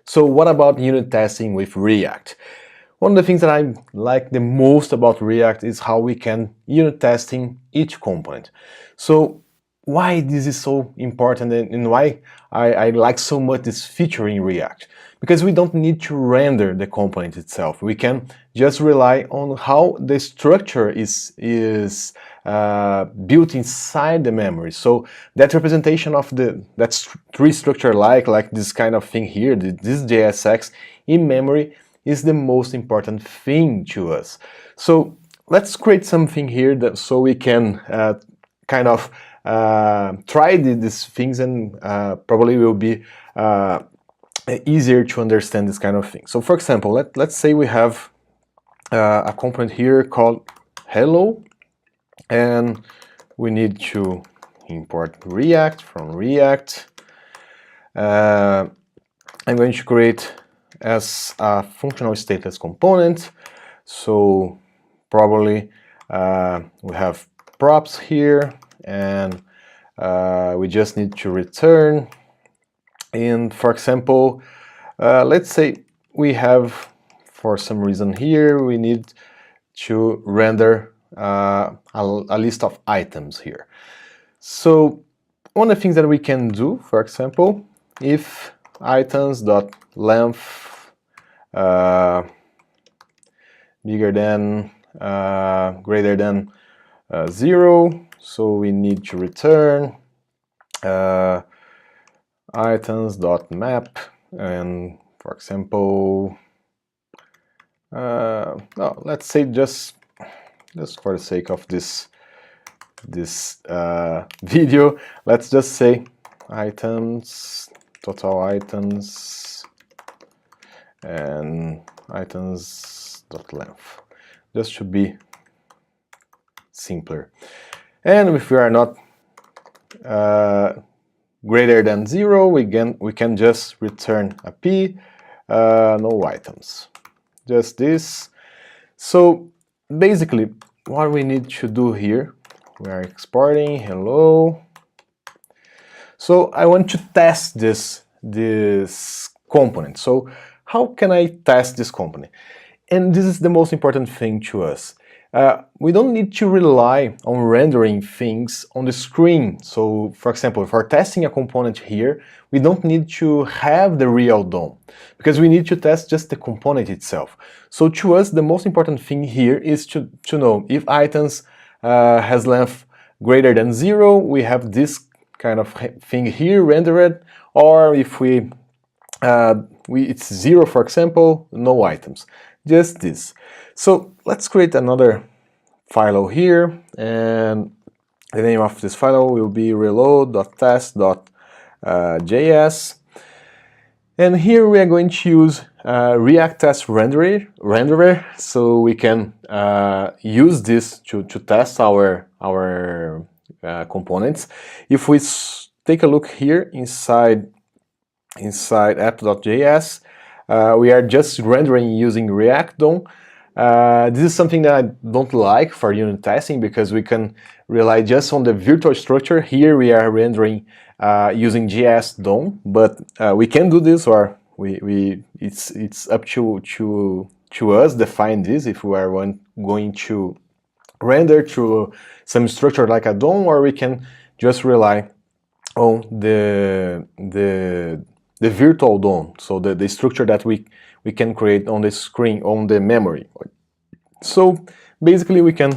So what about unit testing with React? One of the things that I like the most about React is how we can unit testing each component. So why this is so important and why I like so much this feature in React? Because we don't need to render the component itself. We can just rely on how the structure is built inside the memory. So that representation of that tree structure like this kind of thing here, this JSX in memory, is the most important thing to us. So let's create something here so we can kind of try these things, and probably will be easier to understand this kind of thing. So for example, let's say we have a component here called hello, and we need to import React from React. I'm going to create as a functional stateless component, so probably we have props here, and we just need to return. And for example, let's say we have, for some reason here, we need to render a list of items here. So one of the things that we can do, for example, if items.length bigger than greater than 0, so we need to return items.map, and for example, no, let's say just for the sake of this video, let's just say items, total items, and items.length, just to be simpler. And if we are not greater than 0, we can just return a p, no items, just this. So basically what we need to do here, we are exporting hello. So I want to test this component. So how can I test this component? And this is the most important thing to us. We don't need to rely on rendering things on the screen. So for example, if we're testing a component here, we don't need to have the real DOM, because we need to test just the component itself. So to us, the most important thing here is to know if items has length greater than 0, we have this kind of thing here rendered, or if it's 0, for example, no items, just this. So let's create another file here, and the name of this file will be reload.test.js, and here we are going to use React Test renderer, so we can use this to test our components. If we take a look here inside app.js, we are just rendering using React DOM. This is something that I don't like for unit testing, because we can rely just on the virtual structure. Here we are rendering using JS DOM, but we can do this, or it's up to us define this if we are going to render through some structure like a DOM, or we can just rely on the virtual DOM, so the structure that we can create on the screen, on the memory. So basically we can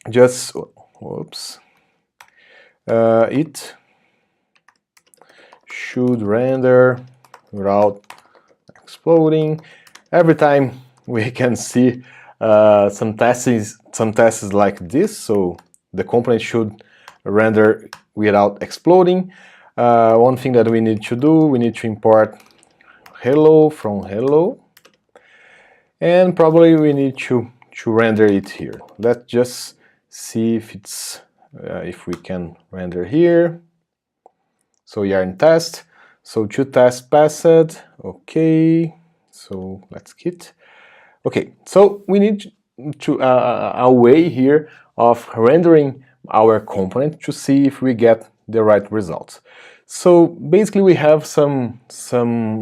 just, it should render without exploding. Every time we can see some tests like this, so the component should render without exploding. One thing that we need to do, we need to import hello from hello, and probably we need to render it here. Let's just see if it's if we can render here. So we are in test, so to test passed, okay, so let's quit. Okay, so we need to a way here of rendering our component to see if we get the right results. So basically we have some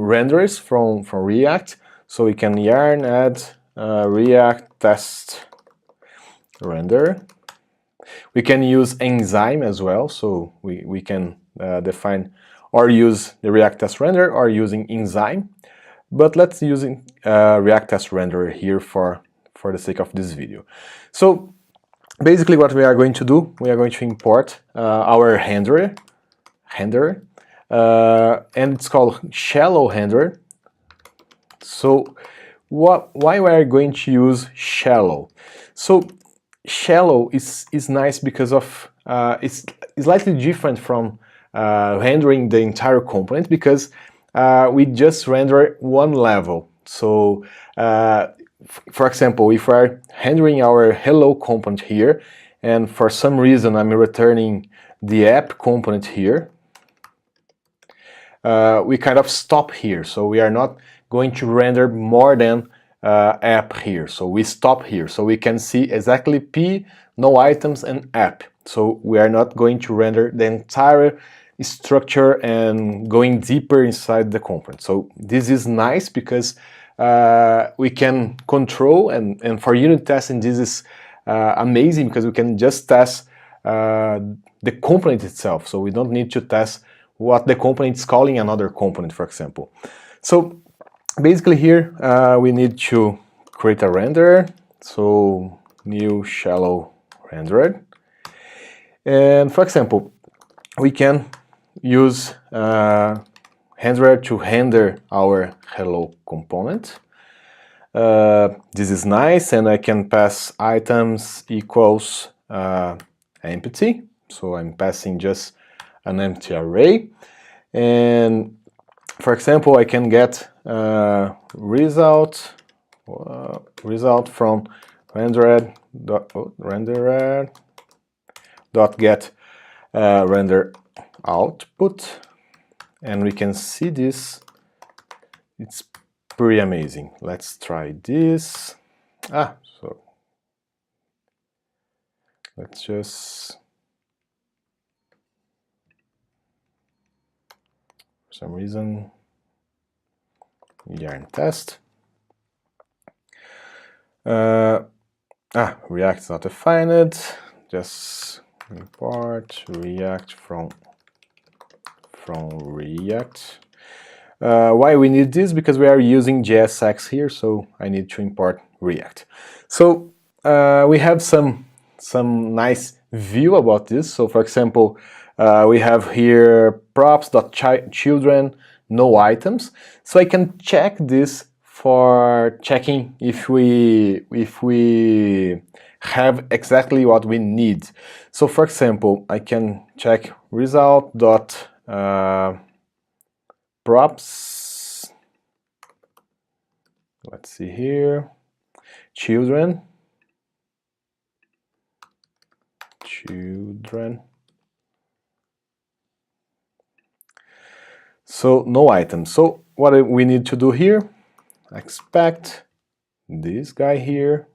renders from React. So we can yarn add React test render. We can use enzyme as well, so we can define or use the React test render or using enzyme. But let's use React test render here for the sake of this video. So basically what we are going to do, we are going to import our renderer, and it's called shallow renderer. So why we are going to use shallow? So shallow is nice because of it's slightly different from rendering the entire component, because we just render one level. So for example, if we're rendering our hello component here, and for some reason I'm returning the app component here, we kind of stop here. So we are not going to render more than app here. So we stop here. So we can see exactly P, no items, and app. So we are not going to render the entire structure and going deeper inside the component. So this is nice because we can control, and for unit testing this is amazing because we can just test the component itself. So we don't need to test what the component is calling another component, for example. So basically here we need to create a renderer. So new shallow renderer. And for example, we can use renderer to render our hello component. This is nice, and I can pass items equals empty. So I'm passing just an empty array. And for example, I can get result from renderer.get render output, and we can see this. It's pretty amazing. Let's try this. So let's just, for some reason, yarn test. React is not defined. Just import React from React. Why we need this? Because we are using JSX here, so I need to import React. So we have some nice view about this. So for example, we have here props.children, no items. So I can check this for checking if we have exactly what we need. So for example, I can check result.props. Let's see here, children. So no items. So what we need to do here, expect this guy here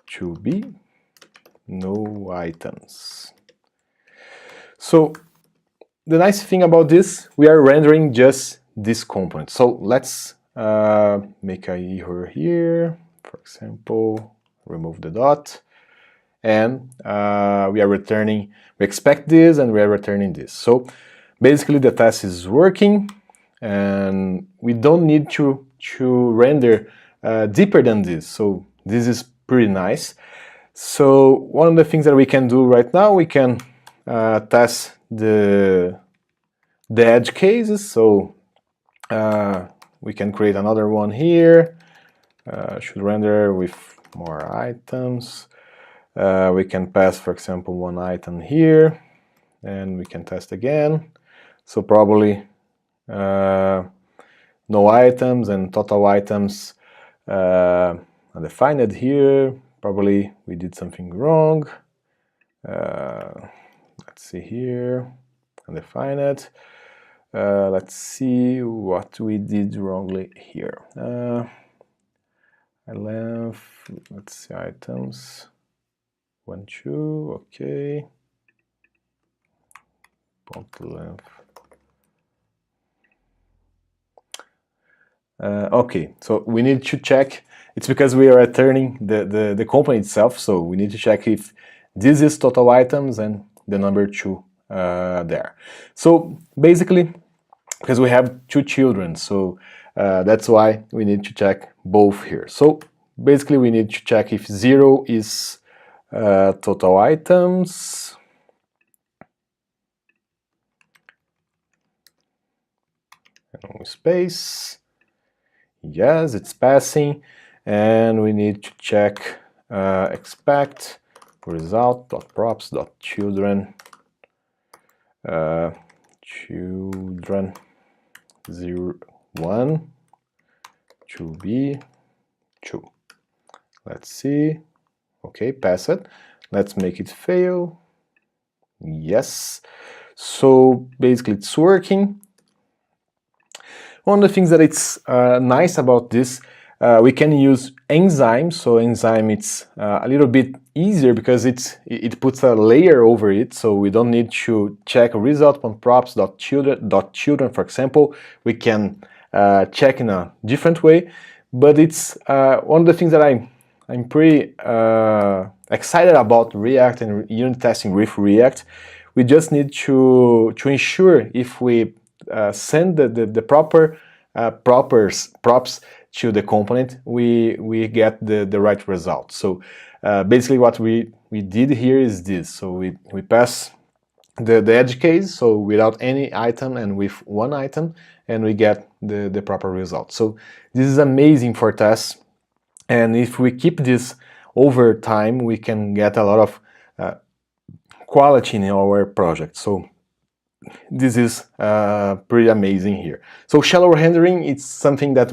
to be no items. So the nice thing about this, we are rendering just this component. So let's make a error here. For example, remove the dot, and we are returning, we expect this and we are returning this. So basically the test is working, and we don't need to render deeper than this. So this is pretty nice. So one of the things that we can do right now, we can test the edge cases. So we can create another one here. Should render with more items. We can pass, for example, one item here, and we can test again. So probably no items and total items undefined here. Probably we did something wrong. Let's see here, undefined. Let's see what we did wrongly here. Length, let's see, items, 1, 2, okay. length. Okay, so we need to check. It's because we are returning the component itself, so we need to check if this is total items and the number 2 there. So basically, because we have 2 children, so that's why we need to check both here. So basically we need to check if 0 is total items, space, yes, it's passing, and we need to check expect result.props.children children 0 1 2b 2. Let's see. Okay, pass it. Let's make it fail. Yes. So basically it's working. One of the things that it's nice about this, we can use enzyme. So enzyme, it's a little bit easier because it puts a layer over it, so we don't need to check result.props.children, for example. We can check in a different way, but it's one of the things that I'm pretty excited about React and unit testing with React. We just need to ensure if we send the proper props to the component, we get the right result. So basically what we did here is this. So we pass the edge case, so without any item and with one item, and we get the proper result. So this is amazing for tests, and if we keep this over time, we can get a lot of quality in our project. So this is pretty amazing here. So shallow rendering, it's something that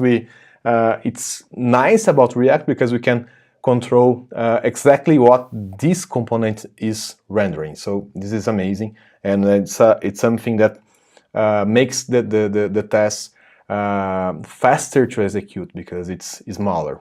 it's nice about React because we can control exactly what this component is rendering. So this is amazing, and it's something that makes the tests faster to execute because it's smaller.